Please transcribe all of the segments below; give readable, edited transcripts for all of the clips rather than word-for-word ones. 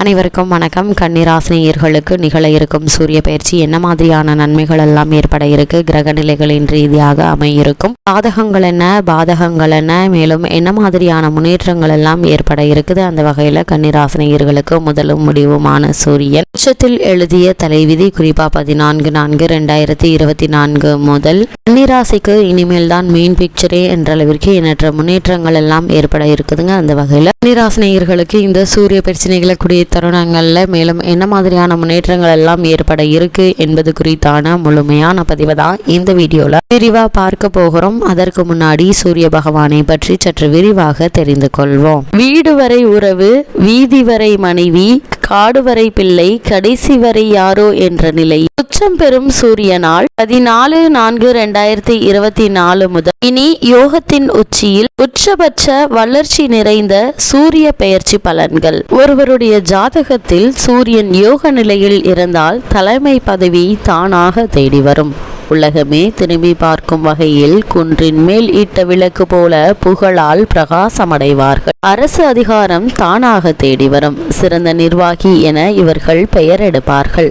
அனைவருக்கும் வணக்கம். கன்னிராசினியர்களுக்கு நிகழ இருக்கும் சூரிய பயிற்சி என்ன மாதிரியான நன்மைகள் எல்லாம் ஏற்பட இருக்கு, கிரக நிலைகளின் ரீதியாக அமையிருக்கும் பாதகங்கள் என்ன, பாதகங்கள் என்ன, மேலும் என்ன மாதிரியான முன்னேற்றங்கள் எல்லாம் ஏற்பட இருக்குது. அந்த வகையில கன்னிராசினியர்களுக்கு முதலும் முடிவுமான சூரியன் உச்சத்தில் எழுதிய தலைவிதி குறிப்பா 14/4/2024 முதல் கன்னிராசிக்கு இனிமேல் தான் மெயின் பிக்சரே என்ற அளவிற்கு எண்ணற்ற முன்னேற்றங்கள் எல்லாம் ஏற்பட இருக்குதுங்க. அந்த வகையில கன்னிராசினியர்களுக்கு இந்த சூரிய பயிற்சி நிகழக்கூடிய தருணங்கள்ல மேலும் என்ன மாதிரியான முன்னேற்றங்கள் எல்லாம் ஏற்பட இருக்கு என்பது குறித்தான முழுமையான பதிவை தான் இந்த வீடியோல விரிவா பார்க்க போகிறோம். அதற்கு முன்னாடி சூரிய பகவானை பற்றி சற்று விரிவாக தெரிந்து கொள்வோம். வீடு வரை உறவு, வீதி வரை மனைவி, காடு வரை பிள்ளை, கடைசி வரை யாரோ என்ற நிலை உச்சம் பெறும் சூரியனால் 14/4/2024 முதல் இனி யோகத்தின் உச்சியில் உச்சபட்ச வளர்ச்சி நிறைந்த சூரிய பெயர்ச்சி பலன்கள். ஒருவருடைய ஜாதகத்தில் சூரியன் யோக நிலையில் இருந்தால் தலைமை பதவி தானாக தேடி வரும். உலகமே திரும்பி பார்க்கும் வகையில் குன்றின் மேல் இட்ட விளக்கு போல புகழால் பிரகாசமடைவார்கள். அரசு அதிகாரம் தானாக தேடி வரும். சிறந்த நிர்வாகி என இவர்கள் பெயர் எடுப்பார்கள்.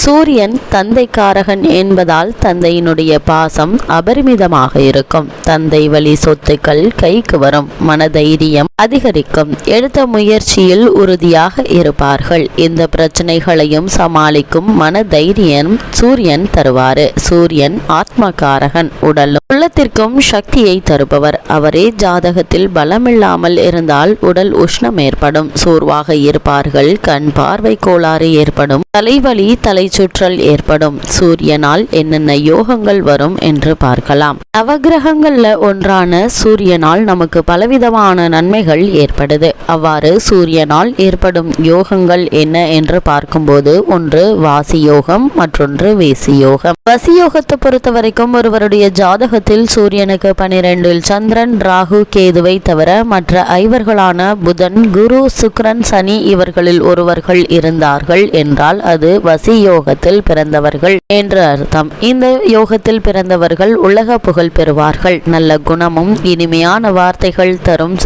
சூரியன் தந்தைக்காரகன் என்பதால் தந்தையினுடைய பாசம் அபரிமிதமாக இருக்கும். தந்தை வழி சொத்துக்கள் கைக்கு வரும். மனதைரியம் அதிகரிக்கும். எடுத்த முயற்சியில் உறுதியாக இருப்பார்கள். இந்த பிரச்சனைகளையும் சமாளிக்கும் மன தைரியம் சூரியன் தருவாரு. சூரியன் ஆத்மகாரகன், உடலும் உள்ளத்திற்கும் சக்தியை தருபவர். அவரே ஜாதகத்தில் பலமில்லாமல் இருந்தால் உடல் உஷ்ணம் ஏற்படும், சோர்வாக இருப்பார்கள், கண் பார்வை கோளாறு ஏற்படும், தலைவலி தலை சுற்றல் ஏற்படும். சூரியனால் என்னென்ன யோகங்கள் வரும் என்று பார்க்கலாம். நவகிரகங்கள்ல ஒன்றான சூரியனால் நமக்கு பலவிதமான நன்மைகள் ஏற்படுது. அவ்வாறு சூரியனால் ஏற்படும் யோகங்கள் என்ன என்று பார்க்கும்போது, ஒன்று வாசி யோகம், மற்றொன்று வேசி யோகம். வசி யோகத்தை பொறுத்த வரைக்கும் ஒருவருடைய ஜாதகத்தில் சூரியனுக்கு 12இல் சந்திரன், ராகு, கேதுவை தவிர மற்ற ஐவர்களான புதன், குரு, சுக்கிரன், சனி இவர்களில் ஒருவர்கள் இருந்தார்கள் என்றால் அது வசி யோகத்தில் பிறந்தவர்கள் என்று அர்த்தம். இந்த யோகத்தில் பிறந்தவர்கள் உலக புகழ் பெறுவார்கள். நல்ல குணமும் இனிமையான வார்த்தைகள் தரும்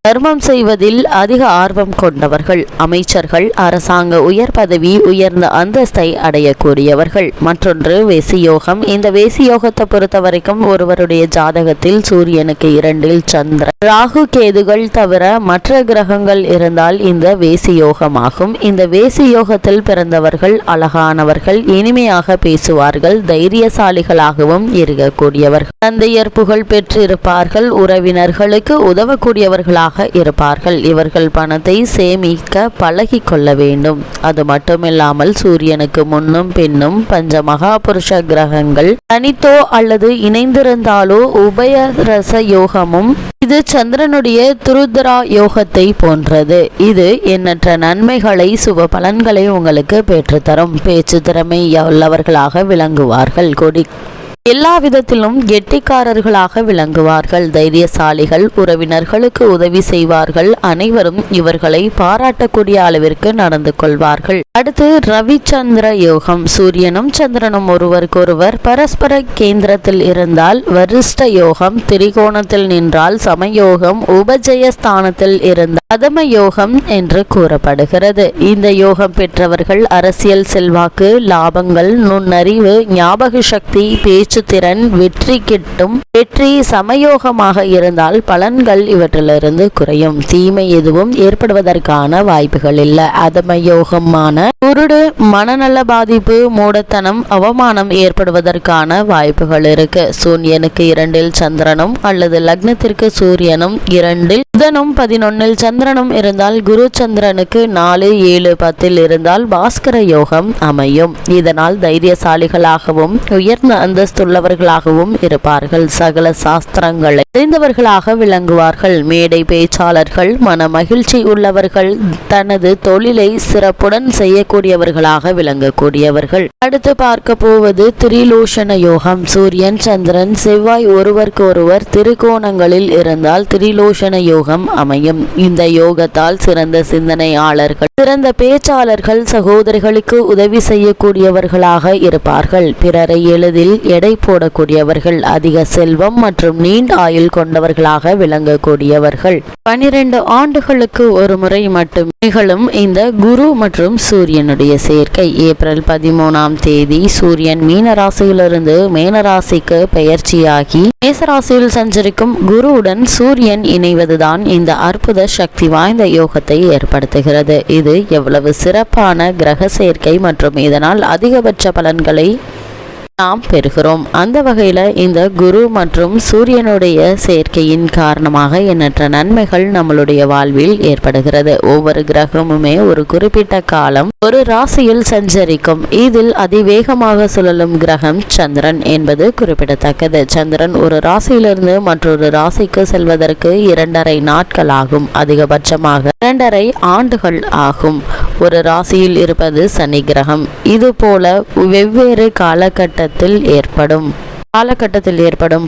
தர்மம் செய்வதில் அதிக ஆர்வம் கொண்டவர்கள். அமைச்சர்கள், அரசாங்க உயர் பதவி, உயர்ந்த அந்தஸ்தை அடையக்கூடியவர்கள். மற்றொன்று வேசி யோகம். இந்த வேசி யோகத்தை பொறுத்த வரைக்கும் ஒருவருடைய ஜாதகத்தில் சூரியனுக்கு 2இல் சந்திரன், ராகு, கேதுகள் தவிர மற்ற கிரகங்கள் இருந்தால் இந்த வேசி யோகமாகும். இந்த வேசி யோகத்தில் பிறந்தவர்கள் அழகானவர்கள், இனிமையாக பேசுவார்கள், தைரியசாலிகளாகவும் இருக்கக்கூடியவர்கள், தந்தையர் புகழ் பெற்றிருப்பார்கள், உறவினர்களுக்கு உதவக்கூடியவர்களாக இருப்பார்கள். இவர்கள் பணத்தை சேமிக்க பழகி கொள்ள வேண்டும். அது மட்டுமில்லாமல் சூரியனுக்கு முன்னும் பின்னும் பஞ்ச மகா புருஷ கிரகங்கள் தனித்தோ அல்லது இணைந்திருந்தாலோ உபயரச யோகமும், இது சந்திரனுடைய துருத்ரா யோகத்தை போன்றது. இது எண்ணற்ற நன்மைகளை, சுப பலன்களை உங்களுக்கு பெற்றுத்தரும். பேச்சு திறமை உள்ளவர்களாக விளங்குவார்கள். எல்லா விதத்திலும் கெட்டிக்காரர்களாக விளங்குவார்கள். தைரியசாலிகள், உறவினர்களுக்கு உதவி செய்வார்கள். அனைவரும் இவர்களை பாராட்டக்கூடிய அளவிற்கு நடந்து கொள்வார்கள். அடுத்து ரவிச்சந்திர யோகம். சூரியனும் சந்திரனும் ஒருவருக்கொருவர் பரஸ்பர கேந்திரத்தில் இருந்தால் வரிஷ்ட யோகம், திரிகோணத்தில் நின்றால் சமயோகம், உபஜயஸ்தானத்தில் இருந்தால் அதம யோகம் என்று கூறப்படுகிறது. இந்த யோகம் பெற்றவர்கள் அரசியல் செல்வாக்கு, லாபங்கள், நுண்ணறிவு, ஞாபக சக்தி, பேச்சுத்திறன், வெற்றி கிட்டும். வெற்றி சமயோகமாக இருந்தால் பலன்கள் இவற்றிலிருந்து குறையும். தீமை எதுவும் ஏற்படுவதற்கான வாய்ப்புகள் இல்லை. அதம யோகமான குருடு, மனநல பாதிப்பு, மூடத்தனம், அவமானம் ஏற்படுவதற்கான வாய்ப்புகள் இருக்கு. சூரியனுக்கு 2இல் சந்திரனும் அல்லது லக்னத்திற்கு சூரியனும் 2இல் புதனும் 11இல் சந்திரனும் இருந்தால், குரு சந்திரனுக்கு 4, 7, 10 இருந்தால் பாஸ்கர யோகம் அமையும். இதனால் தைரியசாலிகளாகவும் உயர்ந்த அந்தஸ்துள்ளவர்களாகவும் இருப்பார்கள். சகல சாஸ்திரங்களை தெரிந்தவர்களாக விளங்குவார்கள். மேடை பேச்சாளர்கள், மன மகிழ்ச்சி உள்ளவர்கள், தனது தொழிலை சிறப்புடன் செய்யக்கூடியவர்களாக விளங்கக்கூடியவர்கள். அடுத்து பார்க்க போவது திரிலோஷன யோகம். சூரியன், சந்திரன், செவ்வாய் ஒருவருக்கு ஒருவர் திரிகோணங்களில் இருந்தால் திரிலோஷன யோகம் அமையும். இந்த யோகத்தால் சிறந்த சிந்தனையாளர்கள், சிறந்த பேச்சாளர்கள், சகோதரிகளுக்கு உதவி செய்யக்கூடியவர்களாக இருப்பார்கள். பிறரை எளிதில் எடை போடக்கூடியவர்கள், அதிக செல்வம் மற்றும் நீண்ட ஆயுள் கொண்டவர்களாக விளங்கக்கூடியவர்கள். 12 ஆண்டுகளுக்கு ஒரு முறை மட்டும் நிகழும் இந்த குரு மற்றும் சூரியனுடைய சேர்க்கை. ஏப்ரல் 13ஆம் தேதி சூரியன் மீனராசியிலிருந்து மேனராசிக்கு பெயர்ச்சியாகி மேசராசியில் சஞ்சரிக்கும் குருவுடன் சூரியன் இணைவதுதான் இந்த அற்புத சக்தி வாய்ந்த யோகத்தை ஏற்படுத்துகிறது. இது எவ்வளவு சிறப்பான கிரக சேர்க்கை மற்றும் இதனால் அதிகபட்ச பலன்களை நாம் பெறுகிறோம். அந்த வகையில் இந்த குரு மற்றும் சூரியனுடைய சேர்க்கையின் காரணமாக எண்ணற்ற நன்மைகள் நம்மளுடைய வாழ்வில் ஏற்படுகிறது. ஒவ்வொரு கிரகமுமே ஒரு குறிப்பிட்ட காலம் ஒரு ராசியில் சஞ்சரிக்கும். இதில் அதிவேகமாக சுழலும் கிரகம் சந்திரன் என்பது குறிப்பிடத்தக்கது. சந்திரன் ஒரு ராசியிலிருந்து மற்றொரு ராசிக்கு செல்வதற்கு 2.5 நாட்கள் ஆகும். அதிகபட்சமாக 2.5 ஆண்டுகள் ஆகும். ஒரு ராசியில் இருப்பது சனி கிரகம். இது போல வெவ்வேறு காலகட்டத்தில் ஏற்படும்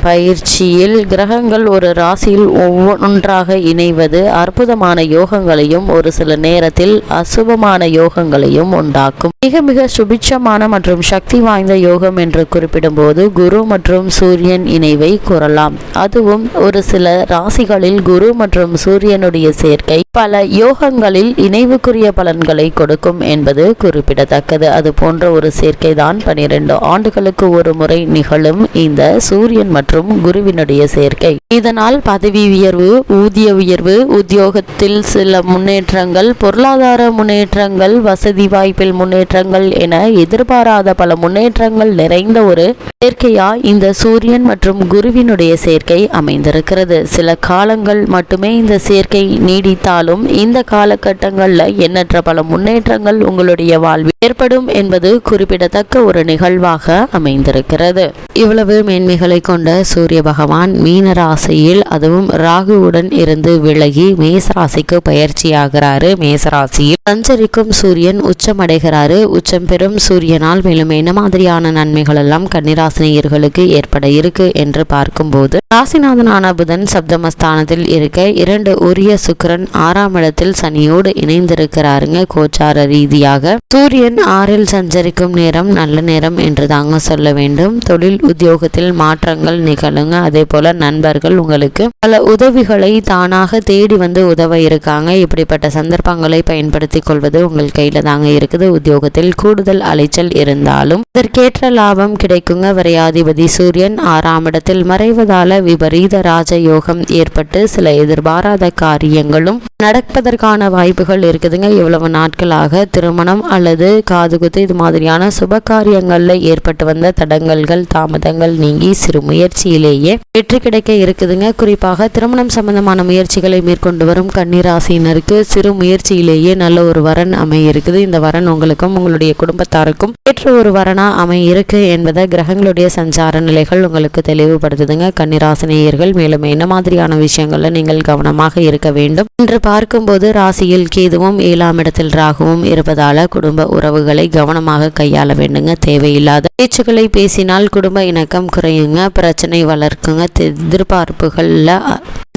பயிற்சியில் கிரகங்கள் ஒரு ராசியில் ஒவ்வொன்றாக இணைவது அற்புதமான யோகங்களையும் ஒரு சில நேரத்தில் அசுபமான யோகங்களையும் உண்டாக்கும். மிக மிக சுபிட்சமான மற்றும் சக்தி வாய்ந்த யோகம் என்று குறிப்பிடும்போது குரு மற்றும் சூரியன் இணைவை கூறலாம். அதுவும் ஒரு சில ராசிகளில் குரு மற்றும் சூரியனுடைய சேர்க்கை பல யோகங்களில் இணைவுக்குரிய பலன்களை கொடுக்கும் என்பது குறிப்பிடத்தக்கது. அது போன்ற ஒரு சேர்க்கை தான் 12 ஆண்டுகளுக்கு ஒரு முறை நிகழும் இந்த சூரியன் மற்றும் குருவினுடைய சேர்க்கை. இதனால் பதவி உயர்வு, ஊதிய உயர்வு, உத்தியோகத்தில் சில முன்னேற்றங்கள், பொருளாதார முன்னேற்றங்கள், வசதி வாய்ப்பில் முன்னேற்றங்கள் என எதிர்பாராத பல முன்னேற்றங்கள் நிறைந்த ஒரு சேர்க்கையா இந்த சூரியன் மற்றும் குருவினுடைய சேர்க்கை அமைந்திருக்கிறது. சில காலங்கள் மட்டுமே இந்த சேர்க்கை நீடித்தாலும் இந்த காலகட்டங்களில் எண்ணற்ற பல முன்னேற்றங்கள் உங்களுடைய வாழ்வில் ஏற்படும் என்பது குறிப்பிடத்தக்க ஒரு நிகழ்வாக அமைந்திருக்கிறது. இவ்வளவு மேன்மைகளை கொண்ட சூரிய பகவான் மீன ராசியில், அதுவும் ராகுவுடன் இருந்து விலகி மேசராசிக்கு பயிற்சியாகிறாரு. மேசராசியில் சஞ்சரிக்கும் சூரியன் உச்சமடைகிறாரு. உச்சம் பெறும் சூரியனால் மேலும் என்ன மாதிரியான நன்மைகள் எல்லாம் கன்னிராசினியர்களுக்கு ஏற்பட இருக்கு என்று பார்க்கும்போது, ராசிநாதனான புதன் சப்தமஸ்தானத்தில் இருக்க 2 உரிய சுக்கிரன் 6ஆம் இடத்தில் சனியோடு இணைந்திருக்கிறாருங்க. கோச்சார ரீதியாக சூரியன் 6இல் சஞ்சரிக்கும் நேரம் நல்ல நேரம் என்று தாங்க சொல்ல வேண்டும். தொழில் உத்தியோகத்தில் மாற்றங்கள் நிகழுங்க. அதே போல நண்பர்கள் உங்களுக்கு பல உதவிகளை தானாக தேடி வந்து உதவ இருக்காங்க. இப்படிப்பட்ட சந்தர்ப்பங்களை பயன்படுத்தி கொள்வது உங்கள் கையில தாங்க இருக்குது. உத்தியோகத்தில் கூடுதல் அலைச்சல் இருந்தாலும் இதற்கேற்ற லாபம் கிடைக்குங்க. விரையாதிபதி சூரியன் 6ஆம் இடத்தில் மறைவதால விபரீத ராஜயோகம் ஏற்பட்டு சில எதிர்பாராத காரியங்களும் நடப்பதற்கான வாய்ப்புகள் இருக்குதுங்க. இவ்வளவு நாட்களாக திருமணம் அல்லது காதுகுத்து இது மாதிரியான சுப காரியங்கள்ல ஏற்பட்டு வந்த தடங்கல்கள், தாமதங்கள் நீங்கி சிறு முயற்சியிலேயே வெற்றி கிடைக்க இருக்குதுங்க. குறிப்பாக திருமணம் சம்பந்தமான முயற்சிகளை மேற்கொண்டு வரும் கன்னிராசியினருக்கு சிறு முயற்சியிலேயே நல்ல ஒரு வரன் அமைய இருக்குது. இந்த வரன் உங்களுக்கும் உங்களுடைய குடும்பத்தாருக்கும் ஏற்ற ஒரு வரனா அமைய இருக்கு என்பதை கிரகங்களுடைய சஞ்சார நிலைகள் உங்களுக்கு தெளிவுபடுத்துதுங்க. கன்னிராசினியர்கள் மேலும் என்ன மாதிரியான விஷயங்கள்ல நீங்கள் கவனமாக இருக்க வேண்டும் என்று பார்க்கும்போது, ராசியில் கேதுவும் 7ஆம் இடத்தில் ராகுவும் இருப்பதால குடும்ப உறவுகளை கவனமாக கையாள வேண்டுங்க. தேவையில்லாத பேச்சுக்களை பேசினால் குடும்ப இணக்கம் குறையுங்க, பிரச்சனை வளர்க்குங்க.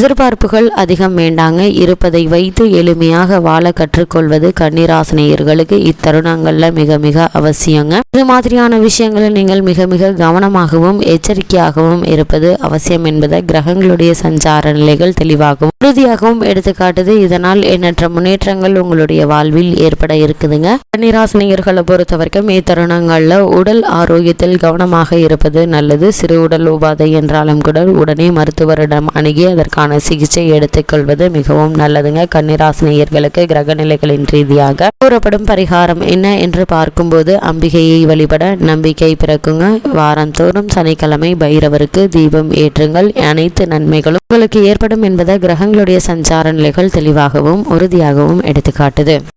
எதிர்பார்ப்புகள் அதிகம் வேண்டாங்க. இருப்பதை வைத்து எளிமையாக வாழ கற்றுக்கொள்வது கன்னிராசினியர்களுக்கு இத்தருணங்கள்ல மிக மிக அவசியங்க. இது மாதிரியான விஷயங்களில் நீங்கள் மிக மிக கவனமாகவும் எச்சரிக்கையாகவும் இருப்பது அவசியம் என்பதை கிரகங்களுடைய சஞ்சார நிலைகள் தெளிவாகவும் உறுதியாகவும் எடுத்துக்காட்டுது. இதனால் எண்ணற்ற முன்னேற்றங்கள் உங்களுடைய வாழ்வில் ஏற்பட இருக்குதுங்க. கன்னிராசினியர்களை பொறுத்த வரைக்கும் இத்தருணங்கள்ல உடல் ஆரோக்கியத்தில் கவனமாக இருப்பது நல்லது. சிறு உடல் உபாதை என்றாலும் கூட உடனே மருத்துவரிடம் அணுகி அதற்கான சிகிச்சை எடுத்துக்கொள்வது மிகவும் நல்லதுங்க. கன்னிராசினியர்களுக்கு கிரக நிலைகளின் ரீதியாக கூறப்படும் பரிகாரம் என்ன என்று பார்க்கும்போது, அம்பிகையை வழிபட நம்பிக்கை பிறக்குங்க. வாரந்தோறும் சனிக்கிழமை பைரவருக்கு தீபம் ஏற்றுங்கள். அனைத்து நன்மைகளும் உங்களுக்கு ஏற்படும் என்பதை கிரகங்களுடைய சஞ்சார நிலைகள் தெளிவாகவும் உறுதியாகவும் எடுத்துக்காட்டுது.